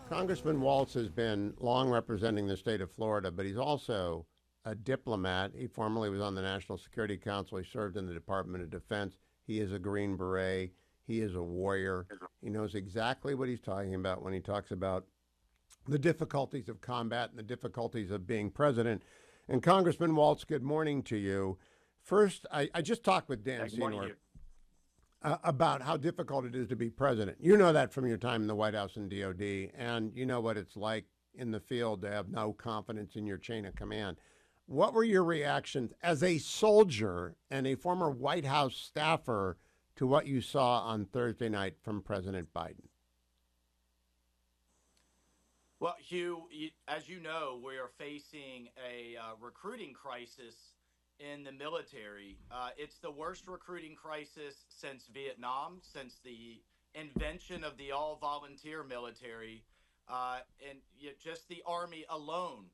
Congressman Waltz has been long representing the state of Florida, but he's also a diplomat. He formerly was on the National Security Council. He served in the Department of Defense. He is a Green Beret. He is a warrior. He knows exactly what he's talking about when he talks about the difficulties of combat and the difficulties of being president. And Congressman Waltz, good morning to you. First, I just talked with Dan Good morning, Senor Hugh. about how difficult it is to be president. You know that from your time in the White House and DOD, and you know what it's like in the field to have no confidence in your chain of command. What were your reactions as a soldier and a former White House staffer to what you saw on Thursday night from President Biden? Well, Hugh, as you know, we are facing a recruiting crisis in the military. It's the worst recruiting crisis since Vietnam, since the invention of the all volunteer military. And just the Army alone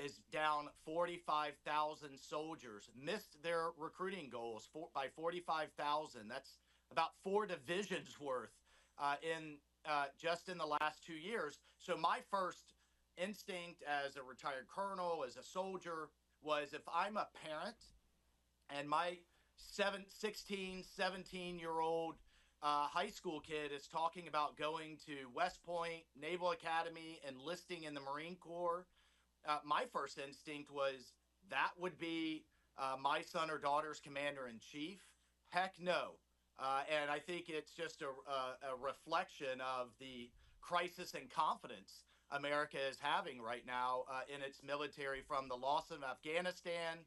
is down 45,000 soldiers, missed their recruiting goals by 45,000. That's about four divisions worth in just in the last 2 years. So my first instinct as a retired colonel, as a soldier, was if I'm a parent and my 16, 17-year-old high school kid is talking about going to West Point Naval Academy, enlisting in the Marine Corps, my first instinct was that would be my son or daughter's commander in chief. Heck no. And I think it's just a reflection of the crisis and confidence America is having right now in its military, from the loss of Afghanistan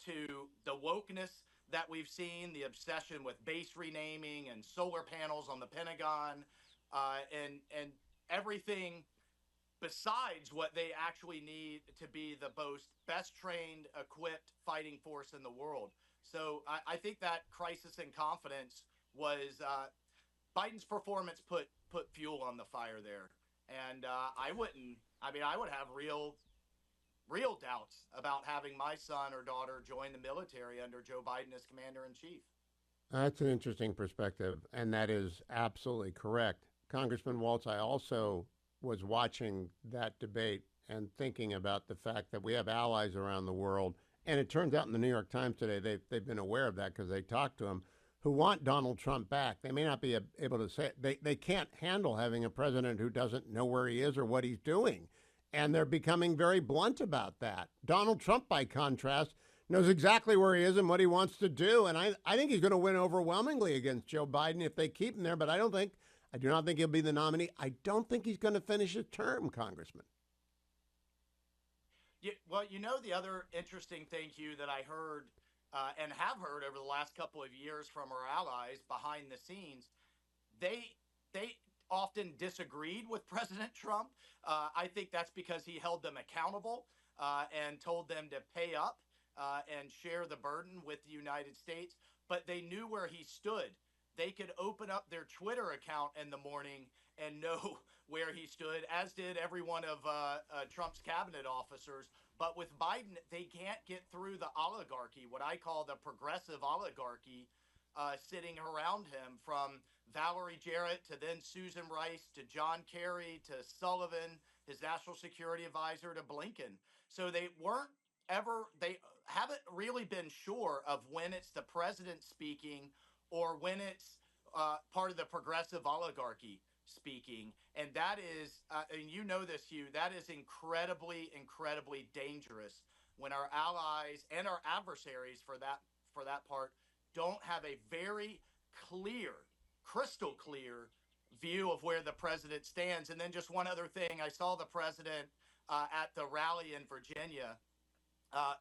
to the wokeness that we've seen, the obsession with base renaming and solar panels on the Pentagon, and everything besides what they actually need to be the best trained, equipped fighting force in the world. So I think that crisis in confidence was Biden's performance put fuel on the fire there, and I wouldn't. I mean, I would have real doubts about having my son or daughter join the military under Joe Biden as commander in chief. That's an interesting perspective, and that is absolutely correct. Congressman Waltz, I also was watching that debate and thinking about the fact that we have allies around the world. And it turns out in the New York Times today, they've been aware of that because they talked to him, who want Donald Trump back. They may not be able to say it. They can't handle having a president who doesn't know where he is or what he's doing. And they're becoming very blunt about that. Donald Trump, by contrast, knows exactly where he is and what he wants to do. And I think he's going to win overwhelmingly against Joe Biden if they keep him there. But I do not think he'll be the nominee. I don't think he's going to finish his term, Congressman. Yeah, well, the other interesting thing, Hugh, that I heard and have heard over the last couple of years from our allies behind the scenes, they often disagreed with President Trump. I think that's because he held them accountable and told them to pay up and share the burden with the United States. But they knew where he stood. They could open up their Twitter account in the morning and know where he stood, as did every one of Trump's cabinet officers. But with Biden, they can't get through the oligarchy, what I call the progressive oligarchy, sitting around him, from Valerie Jarrett to then Susan Rice to John Kerry to Sullivan, his national security advisor, to Blinken. So they haven't really been sure of when it's the president speaking or when it's part of the progressive oligarchy speaking. And that is, and you know this, Hugh, that is incredibly, incredibly dangerous when our allies and our adversaries, for that part, don't have a very clear, crystal clear view of where the president stands. And then just one other thing, I saw the president at the rally in Virginia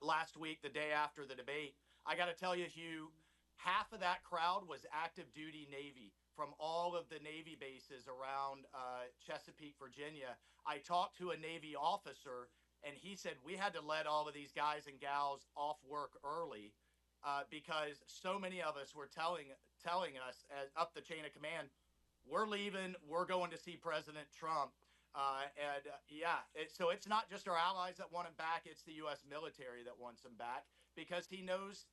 last week, the day after the debate. I got to tell you, Hugh, half of that crowd was active duty Navy from all of the Navy bases around Chesapeake, Virginia. I talked to a Navy officer, and he said we had to let all of these guys and gals off work early because so many of us were telling us up the chain of command, we're leaving, we're going to see President Trump. So it's not just our allies that want him back, it's the U.S. military that wants him back, because he knows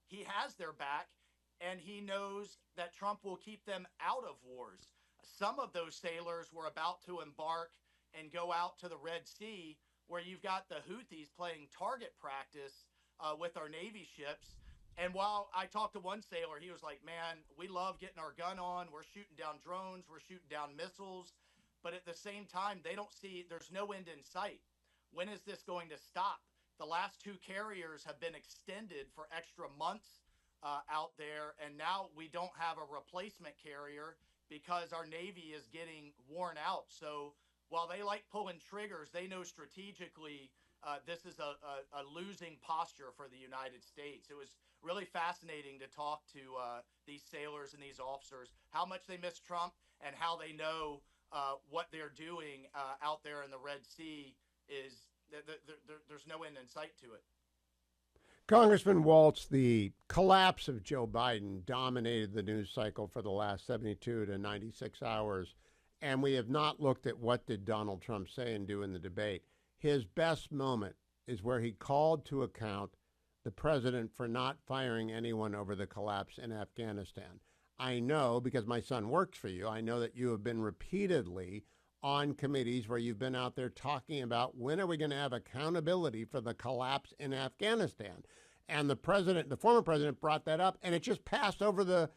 he has their back, and he knows that Trump will keep them out of wars. Some of those sailors were about to embark and go out to the Red Sea where you've got the Houthis playing target practice with our Navy ships. And while I talked to one sailor, he was like, man, we love getting our gun on. We're shooting down drones, we're shooting down missiles. But at the same time, they don't see, there's no end in sight. When is this going to stop? The last two carriers have been extended for extra months out there. And now we don't have a replacement carrier because our Navy is getting worn out. So while they like pulling triggers, they know strategically this is a losing posture for the United States. It was really fascinating to talk to these sailors and these officers, how much they miss Trump and how they know what they're doing out there in the Red Sea is there's no end in sight to it. Congressman Waltz, the collapse of Joe Biden dominated the news cycle for the last 72 to 96 hours, and we have not looked at what did Donald Trump say and do in the debate. His best moment is where he called to account the president for not firing anyone over the collapse in Afghanistan. I know, because my son works for you, I know that you have been repeatedly on committees where you've been out there talking about when are we going to have accountability for the collapse in Afghanistan. And the former president brought that up, and it just passed over the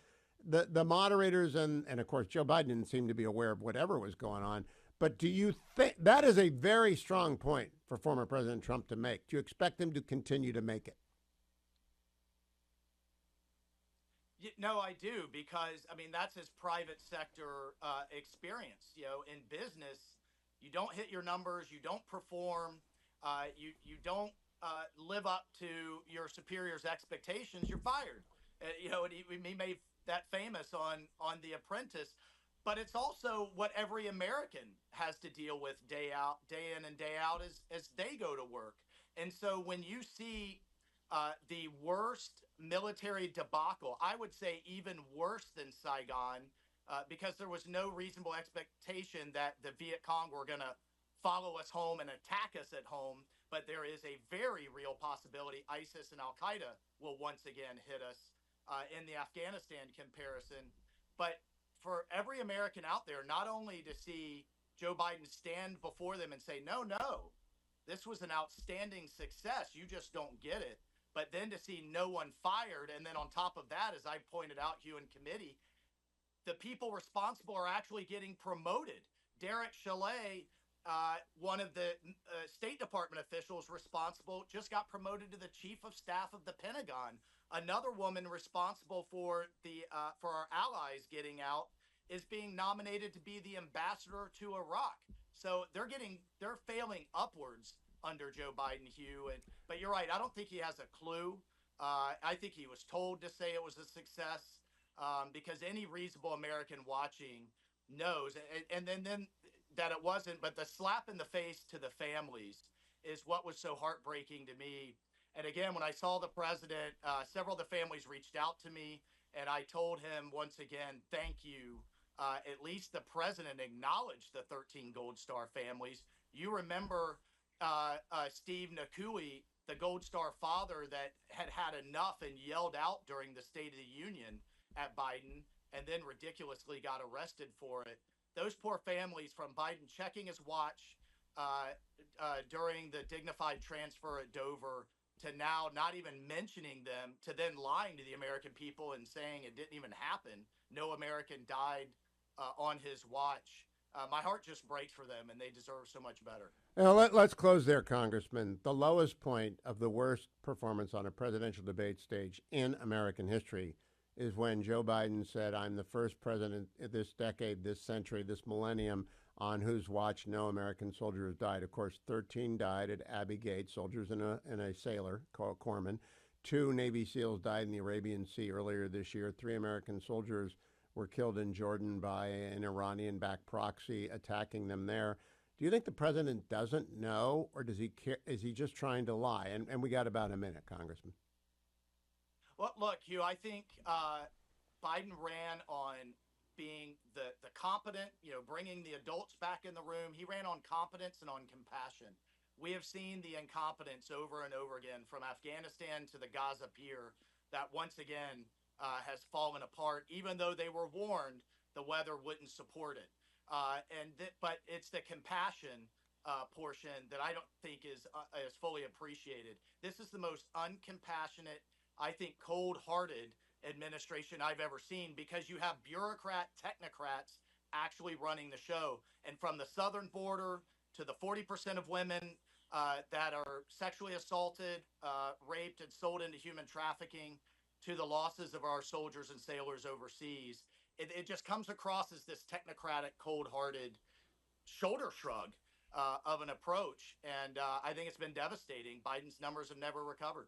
moderators, and of course, Joe Biden didn't seem to be aware of whatever was going on. But do you think that is a very strong point for former President Trump to make? Do you expect him to continue to make it? No, I do, because I mean that's his private sector experience. You know, in business, you don't hit your numbers, you don't perform, you don't live up to your superior's expectations, you're fired. You know, and he made that famous on The Apprentice. But it's also what every American has to deal with day out, day in and day out as they go to work. And so when you see the worst military debacle, I would say even worse than Saigon, because there was no reasonable expectation that the Viet Cong were going to follow us home and attack us at home. But there is a very real possibility ISIS and Al Qaeda will once again hit us in the Afghanistan comparison. But for every American out there, not only to see Joe Biden stand before them and say, no, no, this was an outstanding success, you just don't get it. But then to see no one fired. And then on top of that, as I pointed out, Hugh, in committee, the people responsible are actually getting promoted. Derek Chalet, one of the State Department officials responsible, just got promoted to the chief of staff of the Pentagon. Another woman responsible for for our allies getting out is being nominated to be the ambassador to Iraq. So they're failing upwards under Joe Biden, Hugh. But you're right. I don't think he has a clue. I think he was told to say it was a success because any reasonable American watching knows. And then that it wasn't. But the slap in the face to the families is what was so heartbreaking to me. And again, when I saw the president, several of the families reached out to me, and I told him once again, thank you. At least the president acknowledged the 13 Gold Star families. You remember Steve Nakui, the Gold Star father that had enough and yelled out during the State of the Union at Biden and then ridiculously got arrested for it. Those poor families, from Biden checking his watch during the dignified transfer at Dover to now not even mentioning them, to then lying to the American people and saying it didn't even happen. No American died on his watch. My heart just breaks for them, and they deserve so much better. Now, let's close there, Congressman. The lowest point of the worst performance on a presidential debate stage in American history is when Joe Biden said, I'm the first president this decade, this century, this millennium, on whose watch no American soldier has died. Of course, 13 died at Abbey Gate, soldiers and a sailor called Corman. 2 Navy SEALs died in the Arabian Sea earlier this year. 3 American soldiers were killed in Jordan by an Iranian-backed proxy attacking them there. Do you think the president doesn't know, or does he care? Is he just trying to lie? And we got about a minute, Congressman. Well, look, Hugh, I think Biden ran on being the competent, bringing the adults back in the room. He ran on competence and on compassion. We have seen the incompetence over and over again, from Afghanistan to the Gaza pier, that once again has fallen apart, even though they were warned the weather wouldn't support it. But it's the compassion portion that I don't think is fully appreciated. This is the most uncompassionate, I think, cold-hearted administration I've ever seen, because you have bureaucrat technocrats actually running the show, and from the southern border to the 40% of women that are sexually assaulted, raped, and sold into human trafficking, to the losses of our soldiers and sailors overseas. It just comes across as this technocratic, cold-hearted shoulder shrug of an approach, and I think it's been devastating. Biden's numbers have never recovered.